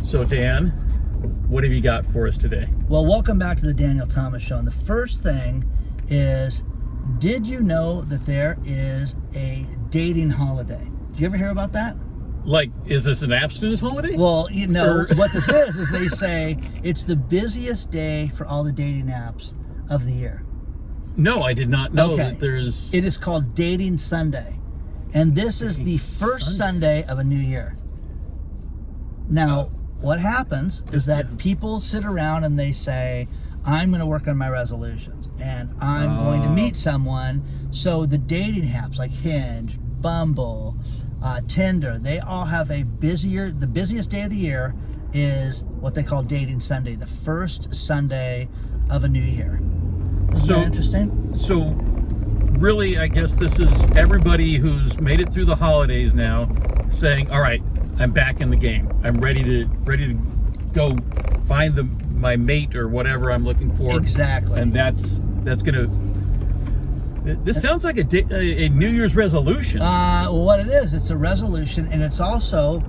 So Dan, what have you got for us today? Well, welcome back to the Daniel Thomas Show. And the first thing is, did you know that there is a dating holiday? Did you ever hear about that? Like, is this an abstinence holiday? Well, you know, what this is they say it's the busiest day for all the dating apps of the year. No, I did not know that there's... It is called Dating Sunday. And this is the first Sunday of a new year. Now, what happens is that people sit around and they say, I'm going to work on my resolutions and I'm going to meet someone. So the dating apps like Hinge, Bumble, Tinder, they all have the busiest day of the year is what they call Dating Sunday, the first Sunday of a new year. Isn't that interesting? So really, I guess this is everybody who's made it through the holidays now saying, all right, I'm back in the game. I'm ready to go find my mate or whatever I'm looking for. Exactly. And that's gonna. This sounds like a New Year's resolution. Well, what it is, it's a resolution, and it's also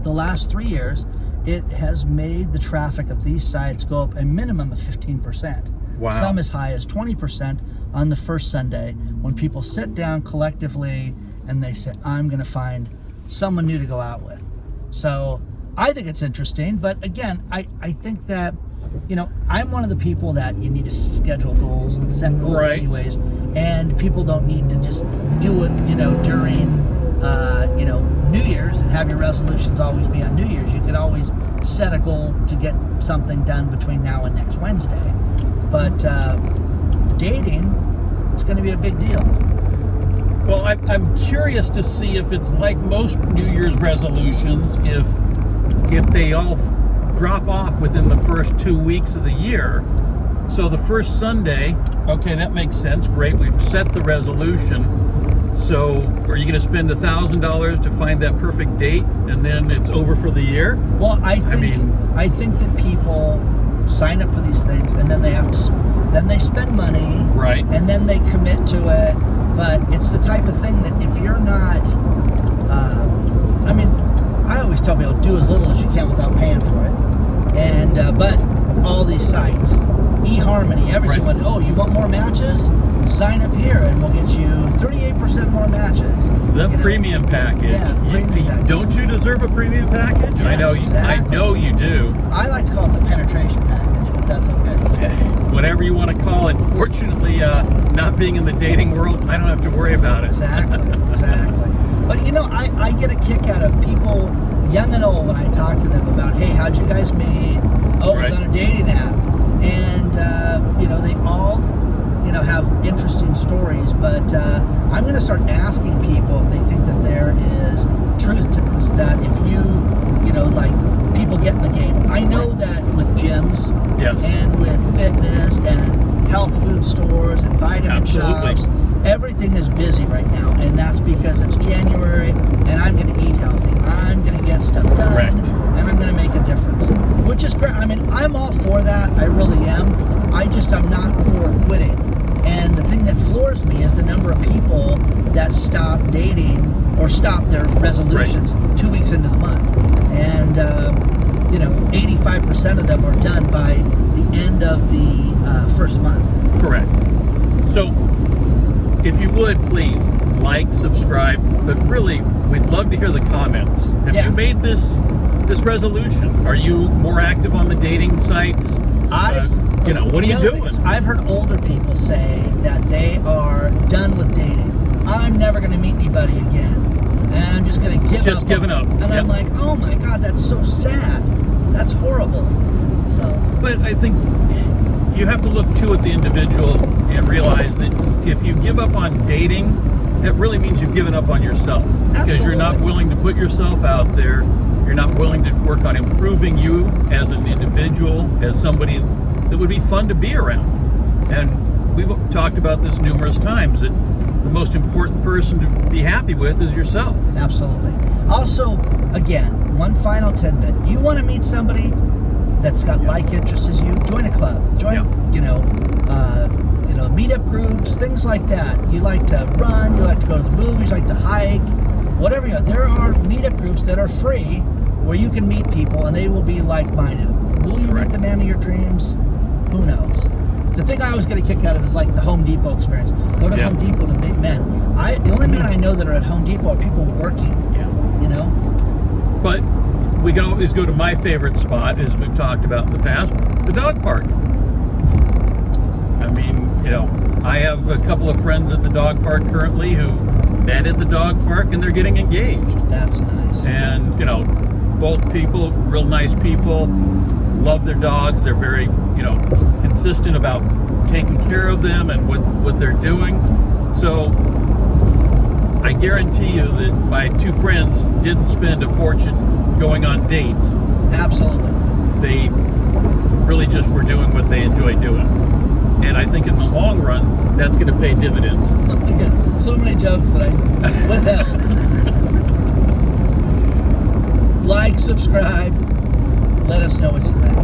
the last 3 years, it has made the traffic of these sites go up a minimum of 15%. Wow. Some as high as 20% on the first Sunday when people sit down collectively and they say, I'm going to find someone new to go out with. So I think it's interesting, but again, I think that, you know, I'm one of the people that you need to schedule goals and set goals anyways, and people don't need to just do it, you know, during, New Year's and have your resolutions always be on New Year's. You could always set a goal to get something done between now and next Wednesday. But dating, it's going to be a big deal. Well, I'm curious to see if it's like most New Year's resolutions, if they all drop off within the first 2 weeks of the year. So the first Sunday, okay, that makes sense. Great, we've set the resolution. So are you going to spend $1,000 to find that perfect date, and then it's over for the year? Well, I think that people sign up for these things, and then they have to, then they spend money, right? And then they commit to it. But it's the type of thing that if you're not, I always tell people do as little as you can without paying for it. And but all these sites, eHarmony, everyone, oh, you want more matches? Sign up here, and we'll get you 38% more matches. The premium package. Yeah, premium package. Don't you deserve a premium package? Yes, I know exactly. I know you do. I like to call it the penetration package, but that's okay. Yeah, whatever you want to call it. Fortunately, not being in the dating world, I don't have to worry about it. Exactly. But you know, I get a kick out of people, young and old, when I talk to them about, hey, how'd you guys meet? Oh, it was on a dating app. And, they all, have interesting stories. But I'm going to start asking people if they think that there is truth to this. That if people get in the game. I know that with gyms and with fitness and health food stores and vitamin shops, everything is busy right now, and that's because it's January and I'm going to eat healthy. I'm going to get stuff done, and I'm going to make a difference, which is great. I mean, I'm all for that. I really am. I'm not for quitting. And the thing that floors me is the number of people that stop dating or stop their resolutions 2 weeks into the month. And, 85% of them are done by the end of the first month. Correct. So, if you would, please like, subscribe, but really, we'd love to hear the comments. Have you made this resolution? Are you more active on the dating sites? What are you doing? I've heard older people say that they are done with dating. I'm never going to meet anybody again, and I'm just going to give up. And I'm like, oh my God, that's so sad. That's horrible. But I think you have to look too at the individual and realize that if you give up on dating, that really means you've given up on yourself. Because you're not willing to put yourself out there. You're not willing to work on improving you as an individual, as somebody that would be fun to be around. And we've talked about this numerous times, that the most important person to be happy with is yourself. Absolutely. Also, again, one final tidbit. You want to meet somebody that's got like interests as you, join a club. Join, meetup groups, things like that. You like to run, you like to go to the movies, you like to hike, whatever. There are meetup groups that are free where you can meet people and they will be like-minded. Will you meet the man of your dreams? Who knows? The thing I always get a kick out of is like the Home Depot experience. Go to Home Depot to meet men. The only men I know that are at Home Depot are people working. Yeah. You know? But we can always go to my favorite spot, as we've talked about in the past, the dog park. I mean, you know, I have a couple of friends at the dog park currently who met at the dog park and they're getting engaged. That's nice. And, you know, both people, real nice people, love their dogs. They're very, you know, consistent about taking care of them and what they're doing. So I guarantee you that my two friends didn't spend a fortune going on dates. Absolutely. They really just were doing what they enjoy doing. And I think in the long run, that's going to pay dividends. We got so many jokes that I withheld. Like, subscribe, let us know what you think.